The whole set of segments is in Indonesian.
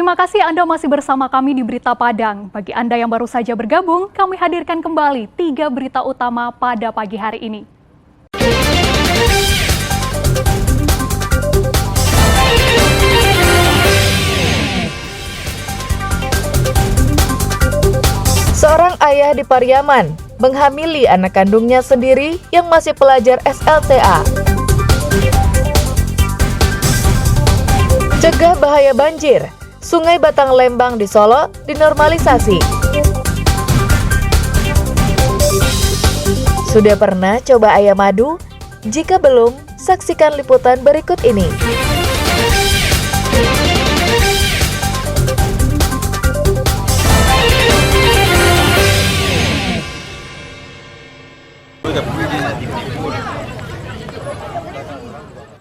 Terima kasih Anda masih bersama kami di Berita Padang. Bagi Anda yang baru saja bergabung, kami hadirkan kembali 3 berita utama pada pagi hari ini. Seorang ayah di Pariaman menghamili anak kandungnya sendiri yang masih pelajar SLTA. Cegah bahaya banjir, Sungai Batang Lembang di Solo dinormalisasi. Sudah pernah coba ayam madu? Jika belum, saksikan liputan berikut ini.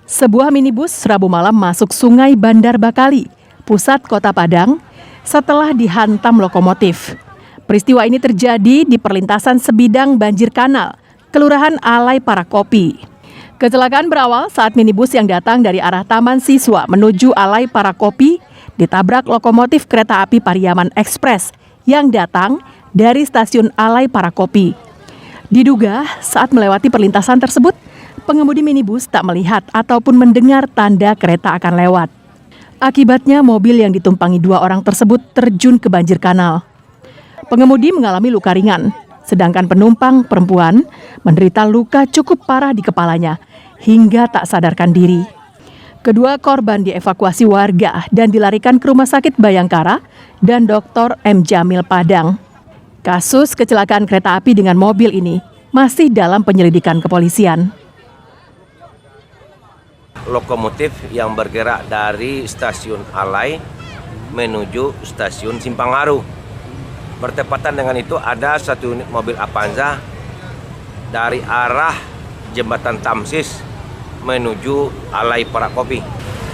Sebuah minibus Rabu malam masuk Sungai Bandar Bakali, pusat Kota Padang, setelah dihantam lokomotif. Peristiwa ini terjadi di perlintasan sebidang banjir kanal, Kelurahan Alai Parakopi. Kecelakaan berawal saat minibus yang datang dari arah Taman Siswa menuju Alai Parakopi ditabrak lokomotif kereta api Pariaman Express yang datang dari stasiun Alai Parakopi. Diduga saat melewati perlintasan tersebut, pengemudi minibus tak melihat ataupun mendengar tanda kereta akan lewat. Akibatnya mobil yang ditumpangi 2 orang tersebut terjun ke banjir kanal. Pengemudi mengalami luka ringan, sedangkan penumpang perempuan menderita luka cukup parah di kepalanya hingga tak sadarkan diri. Kedua korban dievakuasi warga dan dilarikan ke Rumah Sakit Bayangkara dan Dr. M. Jamil Padang. Kasus kecelakaan kereta api dengan mobil ini masih dalam penyelidikan kepolisian. Lokomotif yang bergerak dari stasiun Alai menuju stasiun Simpang-Aru. Bertepatan dengan itu ada satu unit mobil Avanza dari arah Jembatan Tamsis menuju Alai Parakopi.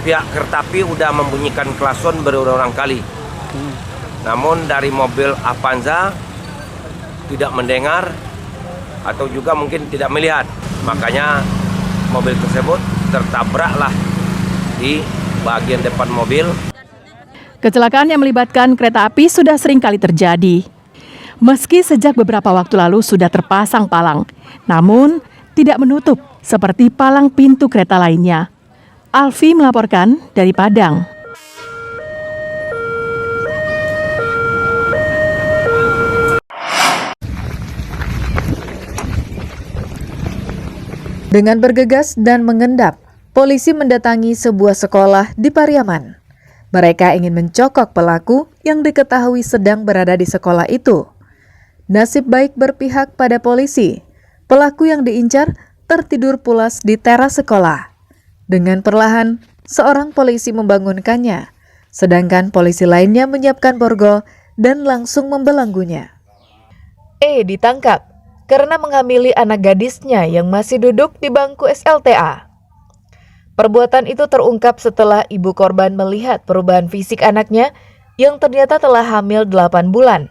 Pihak kereta api sudah membunyikan klakson berulang-ulang kali. Namun dari mobil Avanza tidak mendengar atau juga mungkin tidak melihat. Makanya mobil tersebut tertabraklah di bagian depan mobil. Kecelakaan yang melibatkan kereta api sudah sering kali terjadi. Meski sejak beberapa waktu lalu sudah terpasang palang, namun tidak menutup seperti palang pintu kereta lainnya. Alfi melaporkan dari Padang. Dengan bergegas dan mengendap, polisi mendatangi sebuah sekolah di Pariaman. Mereka ingin mencokok pelaku yang diketahui sedang berada di sekolah itu. Nasib baik berpihak pada polisi. Pelaku yang diincar tertidur pulas di teras sekolah. Dengan perlahan, seorang polisi membangunkannya, sedangkan polisi lainnya menyiapkan borgol dan langsung membelenggunya. Ditangkap karena menghamili anak gadisnya yang masih duduk di bangku SLTA. Perbuatan itu terungkap setelah ibu korban melihat perubahan fisik anaknya yang ternyata telah hamil 8 bulan.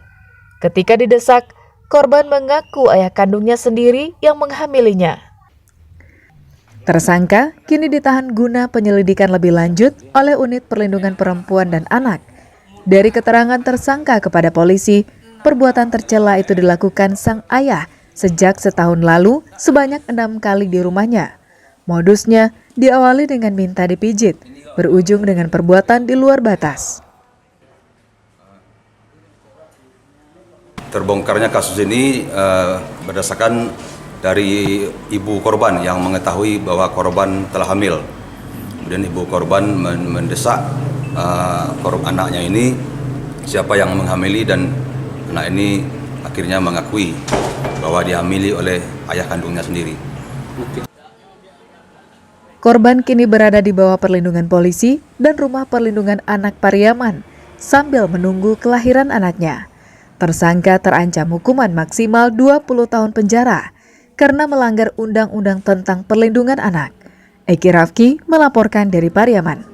Ketika didesak, korban mengaku ayah kandungnya sendiri yang menghamilinya. Tersangka kini ditahan guna penyelidikan lebih lanjut oleh Unit Perlindungan Perempuan dan Anak. Dari keterangan tersangka kepada polisi, perbuatan tercela itu dilakukan sang ayah sejak setahun lalu sebanyak 6 kali di rumahnya. Modusnya diawali dengan minta dipijit, berujung dengan perbuatan di luar batas. Terbongkarnya kasus ini berdasarkan dari ibu korban yang mengetahui bahwa korban telah hamil. Kemudian ibu korban mendesak anaknya ini siapa yang menghamili, dan anak ini akhirnya mengakui bahwa dihamili oleh ayah kandungnya sendiri. Korban kini berada di bawah perlindungan polisi dan Rumah Perlindungan Anak Pariaman sambil menunggu kelahiran anaknya. Tersangka terancam hukuman maksimal 20 tahun penjara karena melanggar Undang-Undang tentang Perlindungan Anak. Eki Rafki melaporkan dari Pariaman.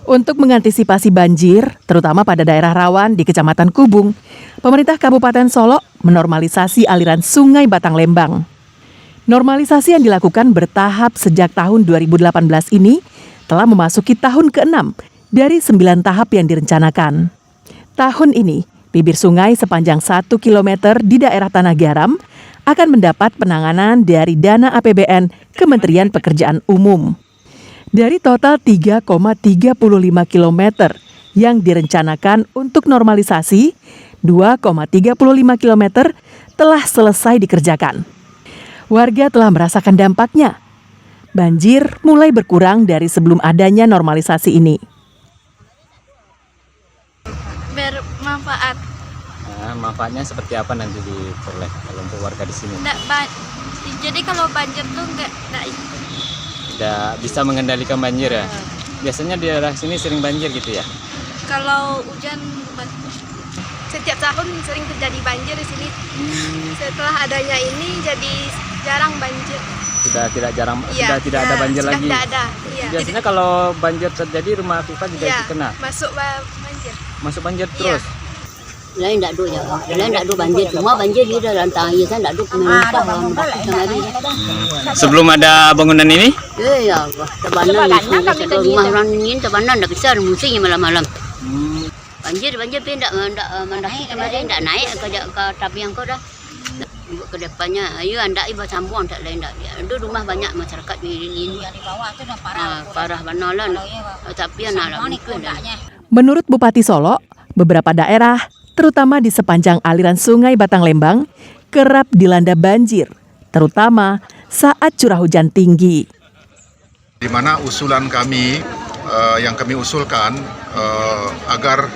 Untuk mengantisipasi banjir, terutama pada daerah rawan di Kecamatan Kubung, pemerintah Kabupaten Solo menormalisasi aliran Sungai Batang Lembang. Normalisasi yang dilakukan bertahap sejak tahun 2018 ini telah memasuki tahun ke-6 dari 9 tahap yang direncanakan. Tahun ini, bibir sungai sepanjang 1 km di daerah Tanah Garam akan mendapat penanganan dari dana APBN Kementerian Pekerjaan Umum. Dari total 3,35 km yang direncanakan untuk normalisasi, 2,35 km telah selesai dikerjakan. Warga telah merasakan dampaknya. Banjir mulai berkurang dari sebelum adanya normalisasi ini. Bermanfaat. Nah, manfaatnya seperti apa nanti diperoleh kalau untuk warga di sini? Jadi kalau banjir tuh nggak Bisa mengendalikan banjir ya. Biasanya di daerah sini sering banjir gitu ya. kalau hujan setiap tahun sering terjadi banjir di sini. Setelah adanya ini jadi jarang banjir. Sudah tidak ada banjir sudah lagi. Tidak ada. Iya. Biasanya kalau banjir terjadi rumah Fifa juga ikut kena. Banjir. Masuk banjir terus. Lain tak ada je. Lain tak ada banjir. Semua banjir di dalam tangi sana tak ada pemerintah orang sendiri. Sebelum ada bangunan ini? Ya Allah, tebanan kalau rumah orang ini tebanan dah besar musimnya malam-malam. Banjir tapi tak mendaki kemarin tak naik ke tapi yang kau dah. Ke depannya, ayo anda ibu sambung tak lain tak. Ada rumah banyak masyarakat di ini. Di bawah tu dah parah benar lah. Tapi anak mungkin dah. Menurut Bupati Solo, beberapa daerah, terutama di sepanjang aliran Sungai Batang Lembang, kerap dilanda banjir, terutama saat curah hujan tinggi. Di mana usulan kami yang kami usulkan agar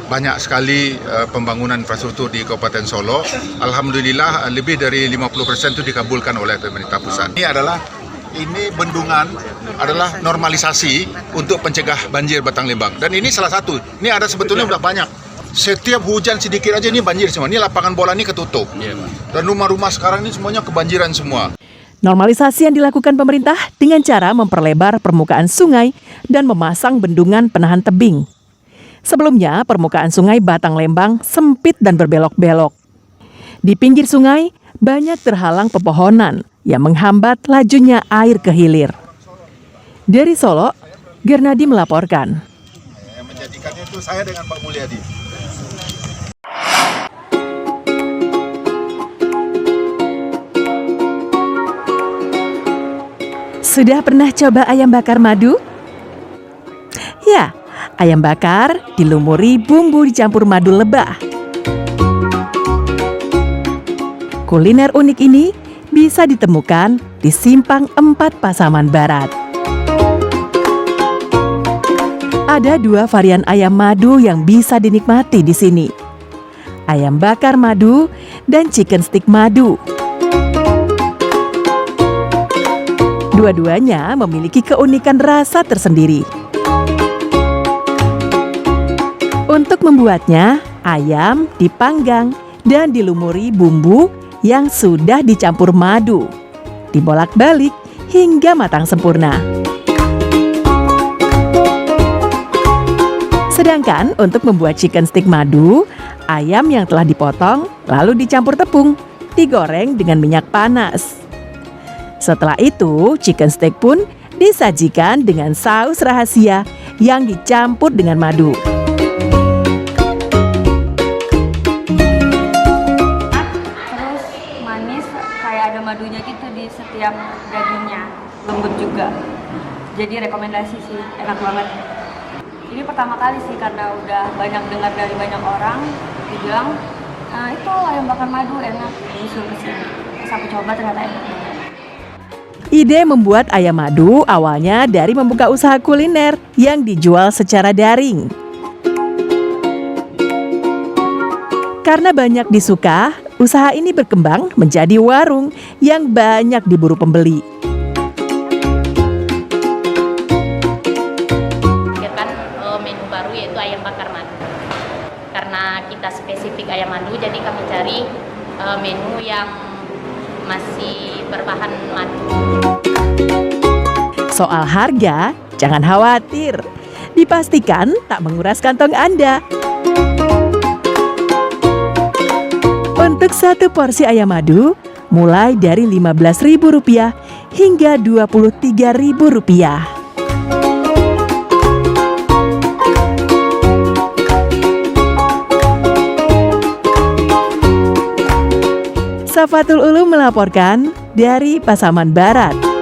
banyak sekali pembangunan infrastruktur di Kabupaten Solo. Alhamdulillah lebih dari 50% itu dikabulkan oleh pemerintah pusat. Ini bendungan adalah normalisasi untuk pencegah banjir Batang Lembang. Dan ini salah satu. Ini ada sebetulnya sudah banyak. Setiap hujan sedikit aja ini banjir semua. Ini lapangan bola ini ketutup. Dan rumah-rumah sekarang ini semuanya kebanjiran semua. Normalisasi yang dilakukan pemerintah dengan cara memperlebar permukaan sungai dan memasang bendungan penahan tebing. Sebelumnya, permukaan sungai Batang Lembang sempit dan berbelok-belok. Di pinggir sungai, banyak terhalang pepohonan yang menghambat lajunya air ke hilir. Dari Solo, Gernadi melaporkan. Yang menjadikannya itu saya dengan Pak Mulyadi. Sudah pernah coba ayam bakar madu? Ya, ayam bakar dilumuri bumbu dicampur madu lebah. Kuliner unik ini bisa ditemukan di Simpang 4 Pasaman Barat. Ada 2 varian ayam madu yang bisa dinikmati di sini. Ayam bakar madu dan chicken stick madu. Dua-duanya memiliki keunikan rasa tersendiri. Untuk membuatnya, ayam dipanggang dan dilumuri bumbu yang sudah dicampur madu. Dibolak-balik hingga matang sempurna. Sedangkan untuk membuat chicken stick madu, ayam yang telah dipotong lalu dicampur tepung, digoreng dengan minyak panas. Setelah itu, chicken steak pun disajikan dengan saus rahasia yang dicampur dengan madu. Terus manis, kayak ada madunya gitu di setiap dagingnya. Lembut juga. Jadi rekomendasi sih, enak banget. Ini pertama kali sih karena udah banyak dengar dari banyak orang dibilang, itu ayam bakar madu enak. Disuruh kesini. Terus aku coba ternyata enak banget. Ide membuat ayam madu awalnya dari membuka usaha kuliner yang dijual secara daring. Karena banyak disuka, usaha ini berkembang menjadi warung yang banyak diburu pembeli. Kan menu baru yaitu ayam bakar madu. Karena kita spesifik ayam madu, jadi kami cari menu yang masih berbahan madu. Soal harga, jangan khawatir. Dipastikan tak menguras kantong Anda. Untuk satu porsi ayam madu, mulai dari Rp15.000 hingga Rp23.000. Safatul Ulum melaporkan dari Pasaman Barat.